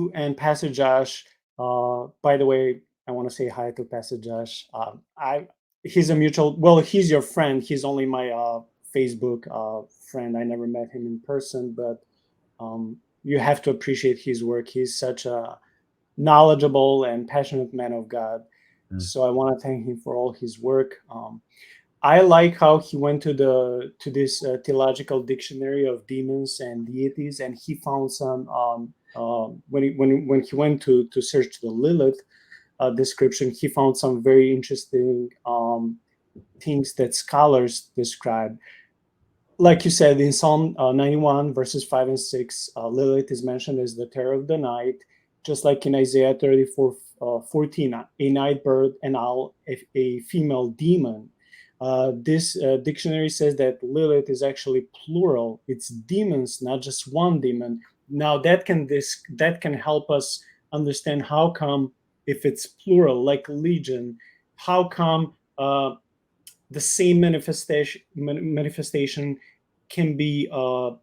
you and Pastor Josh. By the way, I want to say hi to Pastor Josh. He's a mutual. Well, he's your friend. He's only my Facebook friend. I never met him in person, but you have to appreciate his work. He's such a knowledgeable and passionate man of God. Mm. So I want to thank him for all his work. I like how he went to this theological dictionary of demons and deities, and he found some when he went to search the Lilith description, he found some very interesting things that scholars describe. Like you said, in Psalm 91 verses 5 and 6, Lilith is mentioned as the terror of the night, just like in Isaiah 34 14, a night bird, an owl, a female demon. This dictionary says that Lilith is actually plural. It's demons, not just one demon. Now that can help us understand how come, if it's plural like legion, how come the same manifestation can be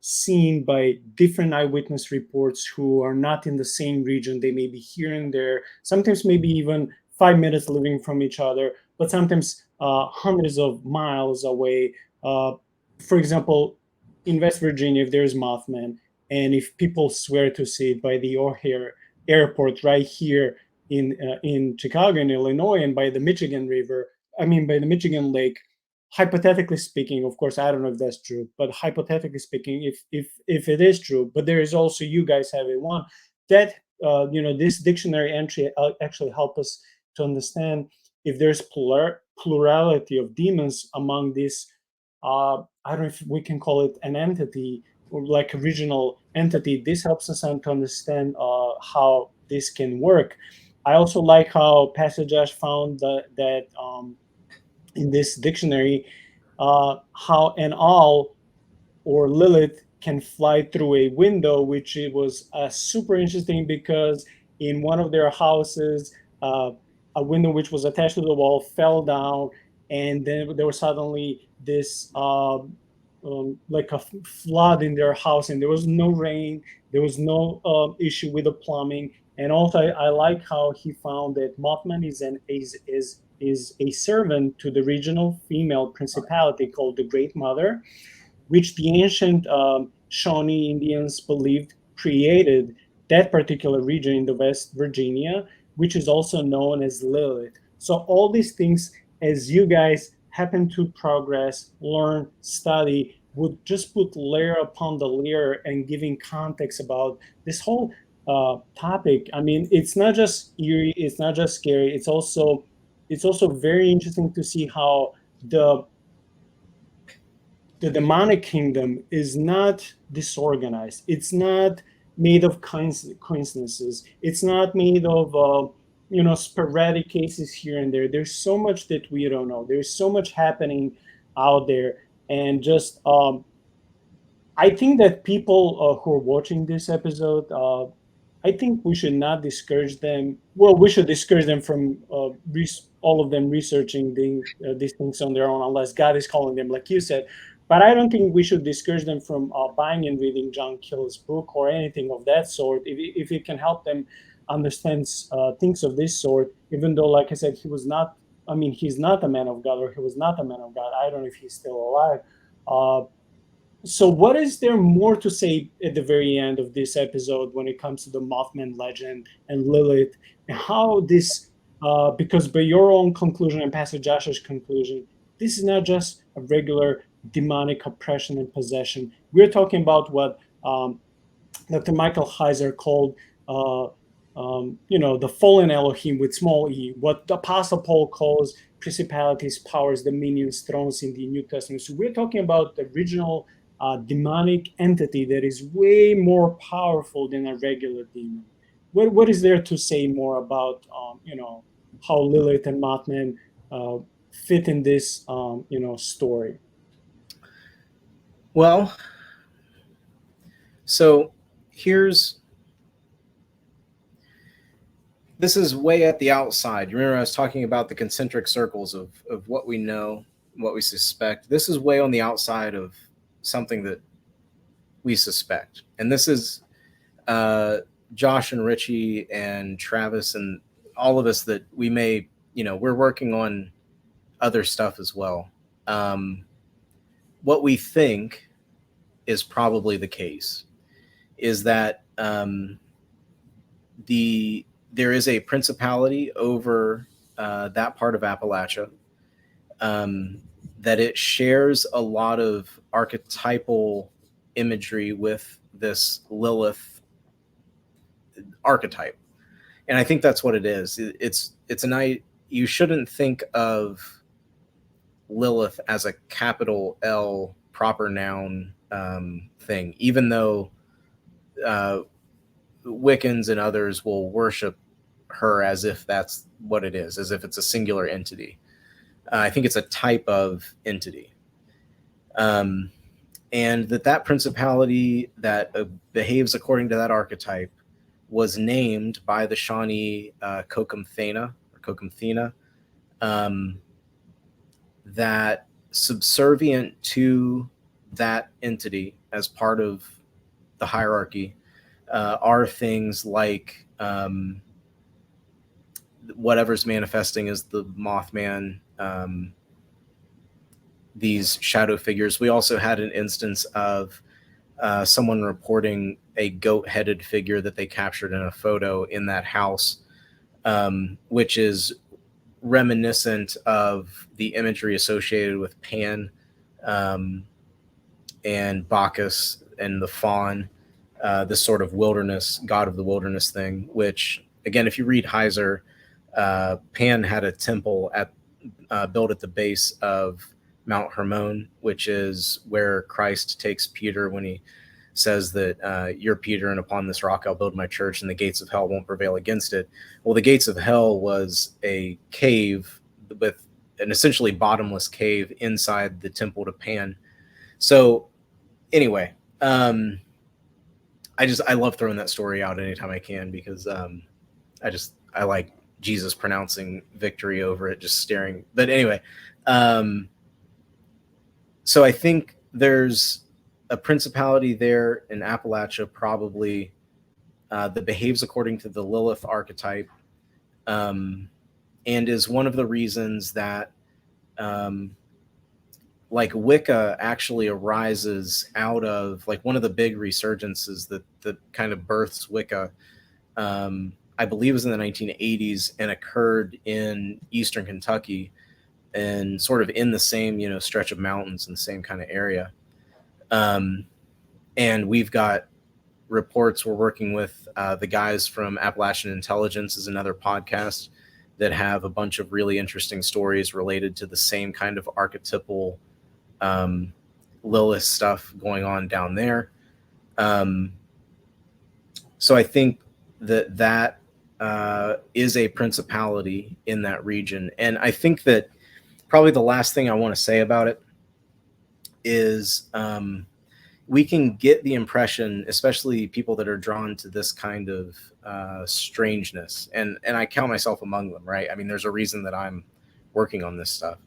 seen by different eyewitness reports who are not in the same region. They may be here and there, sometimes maybe even 5 minutes living from each other, but sometimes hundreds of miles away. For example, in West Virginia, if there's Mothman, and if people swear to see it by the O'Hare Airport right here in Chicago, in Illinois, and by the Michigan River, I mean, by the Michigan Lake, hypothetically speaking, of course, I don't know if that's true, but hypothetically speaking, if it is true, but there is also, you guys have a one that this dictionary entry actually help us to understand if there's plurality of demons among these. I don't know if we can call it an entity or like a regional entity. This helps us to understand how this can work. I also like how Pastor Josh found that in this dictionary, how an owl or Lilith can fly through a window, which it was super interesting because in one of their houses, a window which was attached to the wall fell down, and then there was suddenly this like a flood in their house, and there was no rain, there was no issue with the plumbing. And also, I like how he found that Mothman is a servant to the regional female principality called the Great Mother, which the ancient Shawnee Indians believed created that particular region in the West Virginia, which is also known as Lilith. So all these things, as you guys happen to progress, learn, study, would just put layer upon the layer and giving context about this whole topic. I mean, it's not just eerie, it's not just scary. It's also very interesting to see how the the demonic kingdom is not disorganized. It's not made of coincidences. It's not made of sporadic cases here and there. There's so much that we don't know. There's so much happening out there, and just I think that people who are watching this episode, I think we should not discourage them. Well, we should discourage them from all of them researching these things on their own, unless God is calling them, like you said. But I don't think we should discourage them from buying and reading John Kill's book or anything of that sort, if it can help them understand things of this sort. Even though, like I said, he was not. I mean, he's not a man of God, or he was not a man of God. I don't know if he's still alive. So, what is there more to say at the very end of this episode when it comes to the Mothman legend and Lilith, and how this, because by your own conclusion and Pastor Josh's conclusion, this is not just a regular demonic oppression and possession. We're talking about what Dr. Michael Heiser called, the fallen Elohim with small e, what the Apostle Paul calls principalities, powers, dominions, thrones in the New Testament. So we're talking about the original demonic entity that is way more powerful than a regular demon. What is there to say more about, how Lilith and Mothman fit in this, story? Well, so here's this is way at the outside. You remember I was talking about the concentric circles of what we know, what we suspect. This is way on the outside of something that we suspect. And this is Josh and Richie and Travis and all of us that we may, we're working on other stuff as well. What we think is probably the case is that there is a principality over that part of Appalachia, that it shares a lot of archetypal imagery with this Lilith archetype. And I think that's what it is. You shouldn't think of Lilith as a capital L proper noun thing, even though Wiccans and others will worship her as if that's what it is, as if it's a singular entity. I think it's a type of entity. And that principality that behaves according to that archetype was named by the Shawnee Kokumthena, that subservient to that entity as part of the hierarchy are things like whatever's manifesting as the Mothman, these shadow figures. We also had an instance of someone reporting a goat-headed figure that they captured in a photo in that house, which is reminiscent of the imagery associated with Pan and Bacchus and the fawn, this sort of wilderness, god of the wilderness thing, which, again, if you read Heiser, Pan had a temple built at the base of Mount Hermon, which is where Christ takes Peter when he says that you're Peter, and upon this rock I'll build my church, and the gates of hell won't prevail against it. Well, the gates of hell was a cave with an essentially bottomless cave inside the temple to Pan. So anyway, I love throwing that story out anytime I can, because I like Jesus pronouncing victory over it, just staring. But anyway, so I think there's a principality there in Appalachia, probably that behaves according to the Lilith archetype, and is one of the reasons that like Wicca actually arises out of, like, one of the big resurgences that kind of births Wicca, I believe was in the 1980s, and occurred in Eastern Kentucky and sort of in the same, stretch of mountains in the same kind of area. And we've got reports. We're working with the guys from Appalachian Intelligence, is another podcast that have a bunch of really interesting stories related to the same kind of archetypal Lilith stuff going on down there. So I think that is a principality in that region. And I think that probably the last thing I want to say about it is we can get the impression, especially people that are drawn to this kind of strangeness, and I count myself among them, right? I mean, there's a reason that I'm working on this stuff.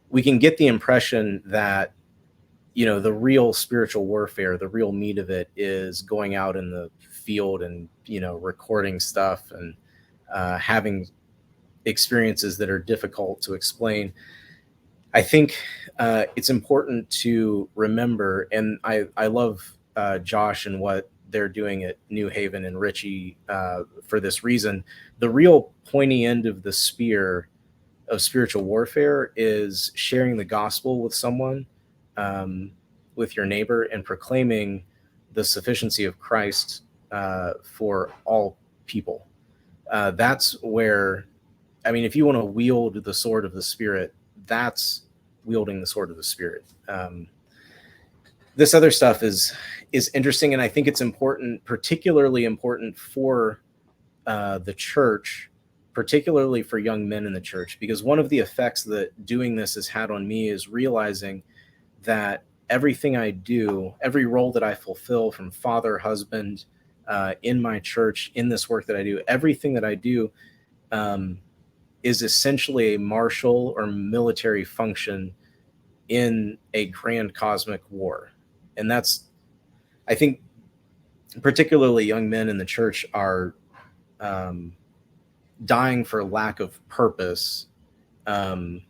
We can get the impression that, the real spiritual warfare, the real meat of it, is going out in the field and, recording stuff and having experiences that are difficult to explain. I think it's important to remember, and I love Josh and what they're doing at New Haven and Richie for this reason. The real pointy end of the spear of spiritual warfare is sharing the gospel with someone, with your neighbor, and proclaiming the sufficiency of Christ for all people. That's where, I mean, if you want to wield the sword of the Spirit, that's wielding the sword of the Spirit. This other stuff is interesting, and I think it's important, particularly important for the church, particularly for young men in the church, because one of the effects that doing this has had on me is realizing that everything I do, every role that I fulfill, from father, husband, in my church, in this work that I do, everything that I do is essentially a martial or military function in a grand cosmic war. And that's, I think, particularly young men in the church, are dying for lack of purpose and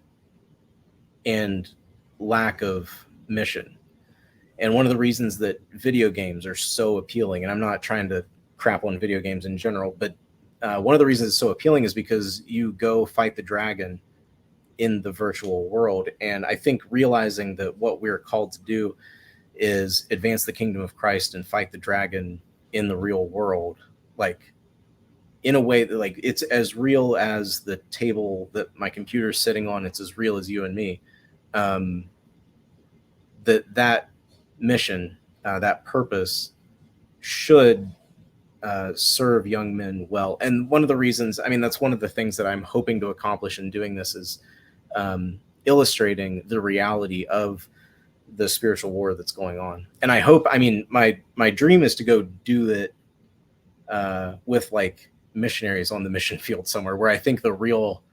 lack of mission. And one of the reasons that video games are so appealing, and I'm not trying to crap on video games in general, but one of the reasons it's so appealing is because you go fight the dragon in the virtual world. And I think realizing that what we're called to do is advance the kingdom of Christ and fight the dragon in the real world, like in a way that, like, it's as real as the table that my computer's sitting on. It's as real as you and me. That mission, that purpose should serve young men well. And one of the reasons, I mean, that's one of the things that I'm hoping to accomplish in doing this is illustrating the reality of the spiritual war that's going on. And I hope, I mean, my dream is to go do it with like missionaries on the mission field somewhere, where I think the real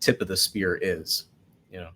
tip of the spear is, you know.